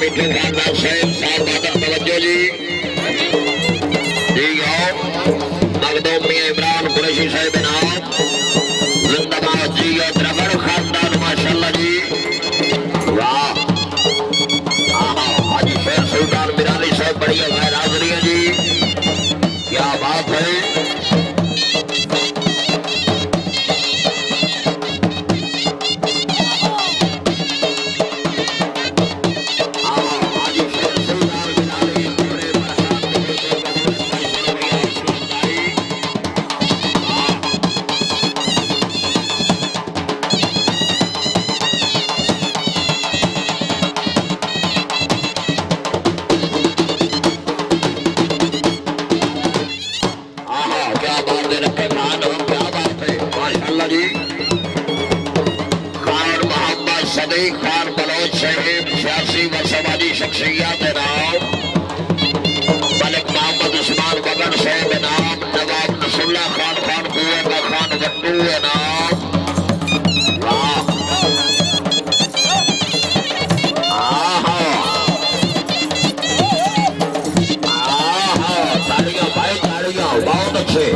मिठू खानदान साहब साहब बादल तवज्जो जी आओ मखदूम मियां इमरान कुरैशी साहब इनाम जिंदाबाद जी और द्रविड़ खानदान माशाल्लाह जी वाह हाजी शेर सुल्तान बिराली साहब बढ़िया गैर हाजिरी है जी क्या बात है खान बलोच साहिब सियासी व समाजी शख्सियत नाम मलिक मोहम्मद उस्मान बगड़ साहब नाम नवाब नसरुल्लाह खान खान कुएं का खान वट्टू नाम तालियां भाई तालियां बहुत अच्छे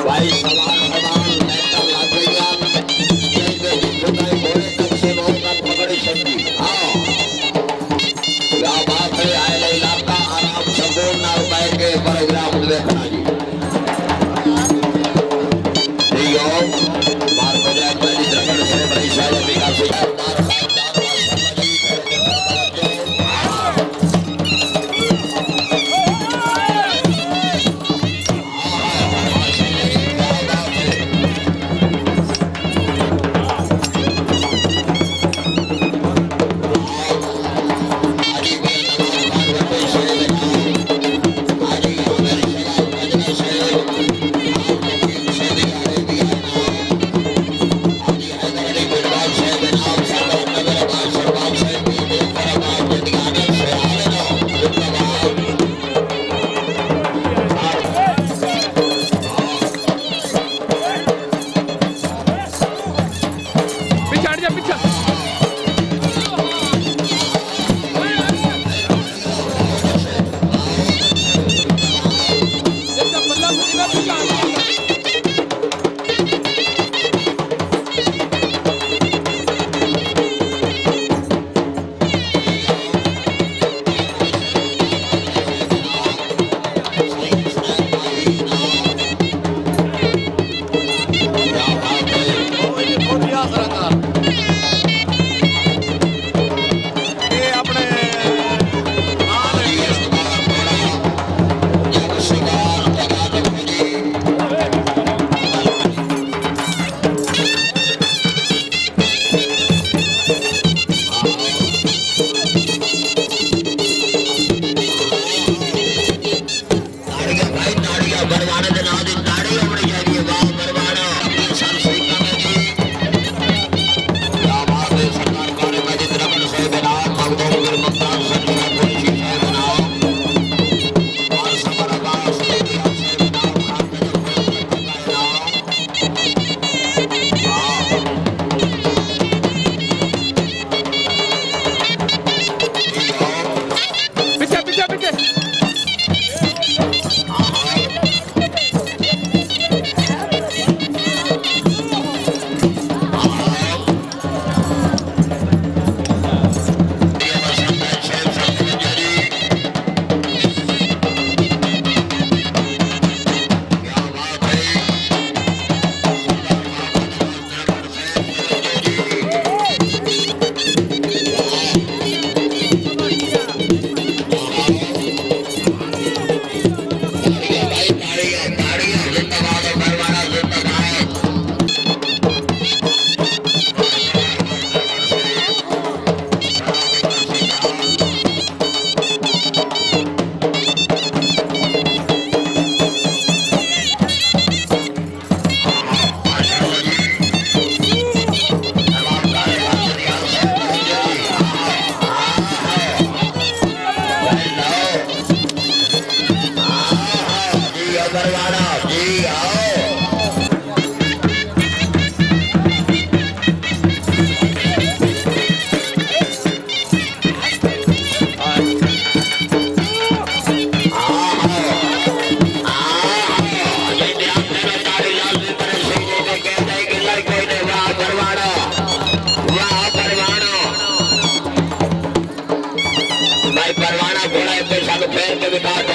भाई सवाल देखना जी मार बजाय पहली द्रविड़ से बड़ी शायद विकास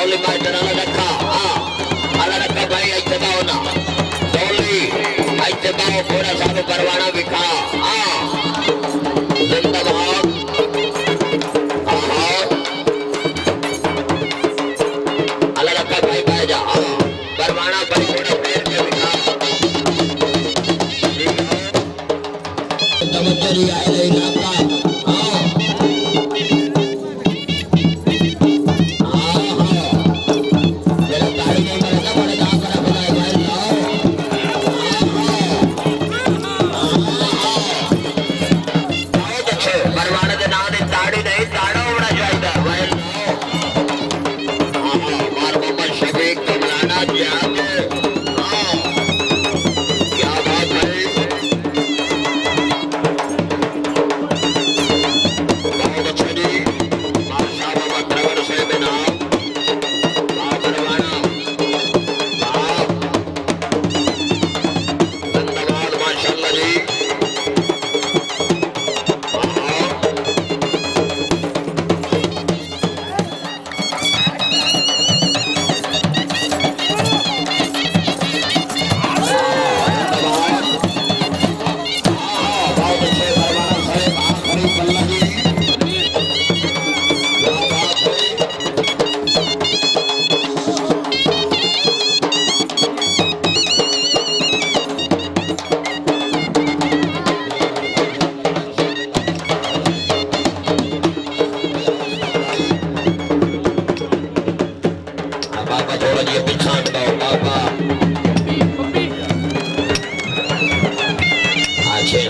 डोली मास्टर अला रखा भाई ऐसे बाओ ना डोली ऐसे बाओ पूरा सारू करवाना विखा जिंदाबाद अला रखा भाई भाई जा करवाना परिपूर्ण पैर के विखा तवज्जो आए ले नाका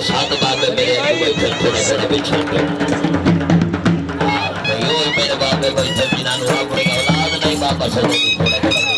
सात बात मेरे थोड़ा थोड़ा बिछा दो मेरे बाप में कोई जिन्होंने अपनी औलाद नहीं वापस थोड़ा थोड़ा